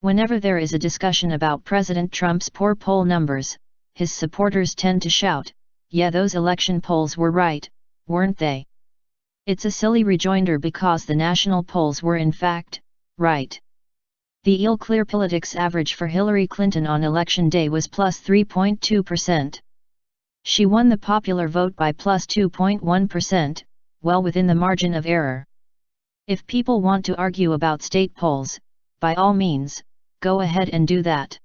Whenever there is a discussion about President Trump's poor poll numbers, his supporters tend to shout, "Yeah, those election polls were right, weren't they?" It's a silly rejoinder because the national polls were in fact right. The Clear Politics average for Hillary Clinton on election day was plus 3.2%. She won the popular vote by plus 2.1%, well within the margin of error. If people want to argue about state polls, by all means, go ahead and do that.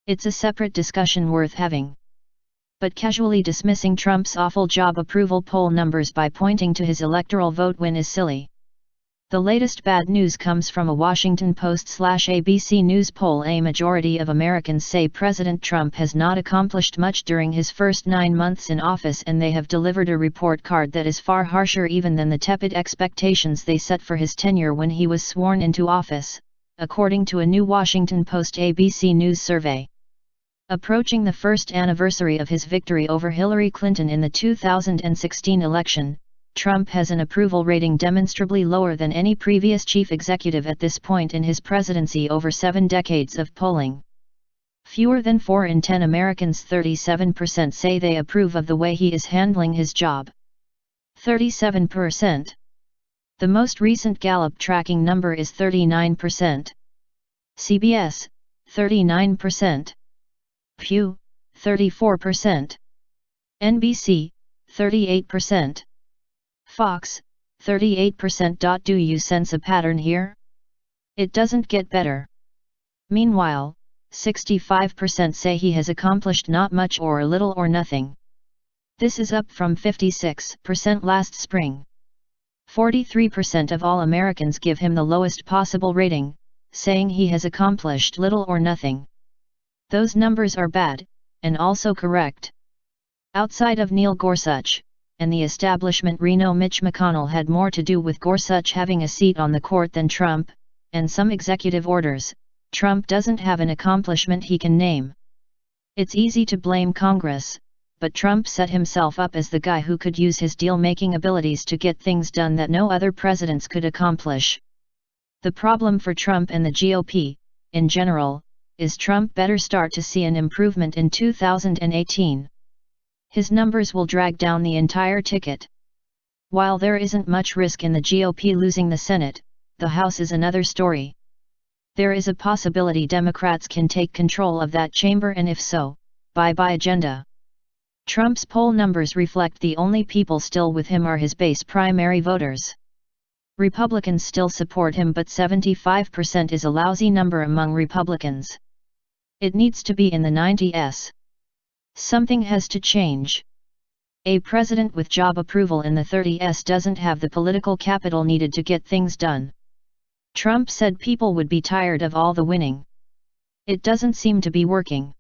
It's a separate discussion worth having. But casually dismissing Trump's awful job approval poll numbers by pointing to his electoral vote win is silly. The latest bad news comes from a Washington Post/ABC News poll. A majority of Americans say President Trump has not accomplished much during his first 9 months in office, and they have delivered a report card that is far harsher even than the tepid expectations they set for his tenure when he was sworn into office, according to a new Washington Post/ABC News survey. Approaching the first anniversary of his victory over Hillary Clinton in the 2016 election, Trump has an approval rating demonstrably lower than any previous chief executive at this point in his presidency over 7 decades of polling. Fewer than 4 in 10 Americans, 37%, say they approve of the way he is handling his job. 37%. The most recent Gallup tracking number is 39%. CBS, 39%. Pew, 34%. NBC, 38%. Fox, 38%. Do you sense a pattern here? It doesn't get better. Meanwhile, 65% say he has accomplished not much or a little or nothing. This is up from 56% last spring. 43% of all Americans give him the lowest possible rating, saying he has accomplished little or nothing. Those numbers are bad, and also correct. Outside of Neil Gorsuch and the establishment, Reno Mitch McConnell had more to do with Gorsuch having a seat on the court than Trump, and some executive orders. Trump doesn't have an accomplishment he can name. It's easy to blame Congress, but Trump set himself up as the guy who could use his deal-making abilities to get things done that no other presidents could accomplish. The problem for Trump and the GOP, in general, is Trump better start to see an improvement in 2018. His numbers will drag down the entire ticket. While there isn't much risk in the GOP losing the Senate, the House is another story. There is a possibility Democrats can take control of that chamber, and if so, bye-bye agenda. Trump's poll numbers reflect the only people still with him are his base primary voters. Republicans still support him, but 75% is a lousy number among Republicans. It needs to be in the 90s. Something has to change. A president with job approval in the 30s doesn't have the political capital needed to get things done. Trump said people would be tired of all the winning. It doesn't seem to be working.